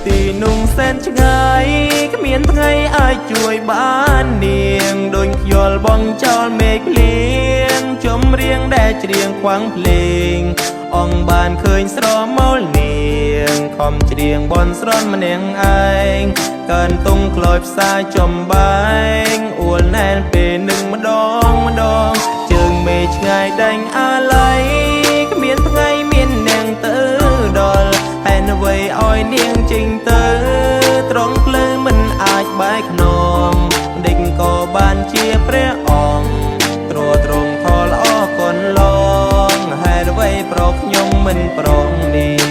ទីនោះសែនឆ្ងាយគ្មានថ្ងៃអាចជួយបាននាងដូចខ្យល់បងចោលមេឃលៀងចំរៀងដែលច្រៀងខ្វាំងភ្លេងអងបានឃើញស្រមោលនាងខំច្រៀងបនស្រន់ម្នាក់ឯងកើនតុងក្លោយផ្សាយចំបែងអួលណែនពេលនឹងម្ដងជើងមេឆ្ងាយដាញ់អាឡ័យគ្មានថ្ងៃមាននាងទៅដល់ហើយអ្វីឲ្យនាងចេញទៅត្រង់ភ្លើមិនអាចបែកខ្នងដេកក៏បានជាព្រះអង្គទ្រទ្រង់ខលអរគុណឡងហើយអ្វីប្រកខ្ញុំមិនប្រងនេះ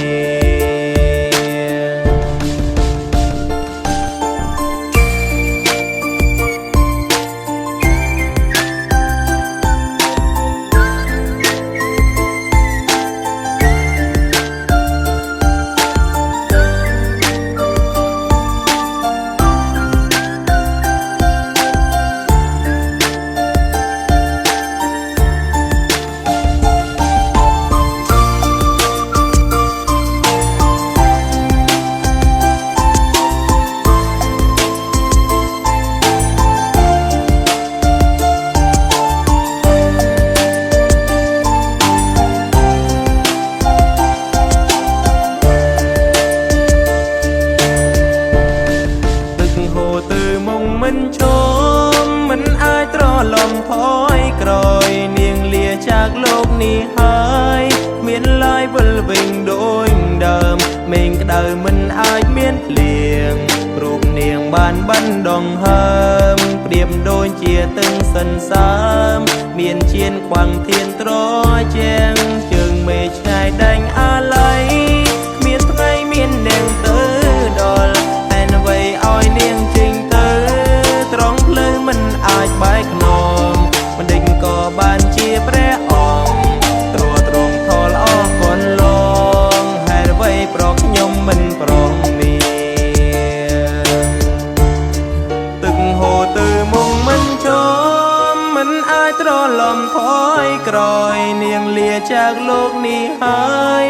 មិនឈមមិនអាចត្រឡំថយក្រោយនាងលាจากលោកនេះហើយមានឡើយវិលវិញដូចដើមមេឃក្តៅមិនអាចមានភ្លៀងរូបនាងបានបណ្ដងហើមប្រៀបដូចជាទឹងសិនសាមមានជៀនខ្វាំងធានត្រជាងជើងមេឆ្ងាយដាញ់អាឡ័យគ្មានថ្ងៃមាននាងទៅដល់តែអ្វីឲ្យនាងចេញត្រង់ភ្លើមិនអាចបែកខ្នងមិនដេញក៏បានជាព្រះអង្គទ្រទ្រង់ខលអរគុណឡងហើយអ្វីប្រកខ្ញុំមិនប្រងនេះទឹកហូរទៅមុខមិនឈមមិនអាចត្រឡំថយក្រោយនាងលាจากលោកនេះហើយ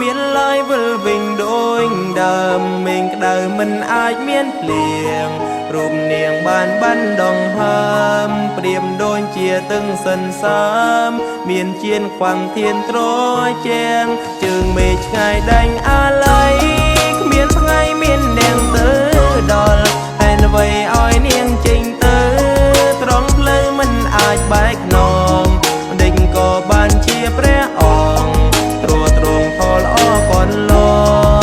មានឡើយវិលវិញដូចដើមមេឃក្តៅមិនអាចមានភ្លៀងរូបនាងបានបណ្ដងហើមប្រៀបដូចជាទឹងសិនសាមមានជៀនខ្វាំងធានត្រជាងជើងមេឆ្ងាយដាញ់អាឡ័យគ្មានថ្ងៃមាននាងទៅដល់តែអ្វីឲ្យនាងចេញទៅត្រង់ភ្លើមិនអាចបែកខ្នងដេញក៏បានជាព្រះអង្គទ្រទ្រង់ខលអរគុណឡ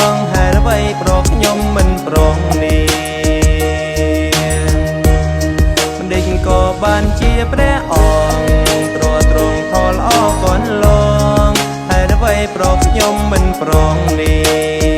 ងហើយអ្វីប្រកខ្ញុំមិនប្រងនេះក៏បានជាព្រះអង្គទ្រទ្រង់ខលអរគុណឡងហើយអ្វីប្រកខ្ញុំមិនប្រងនេះ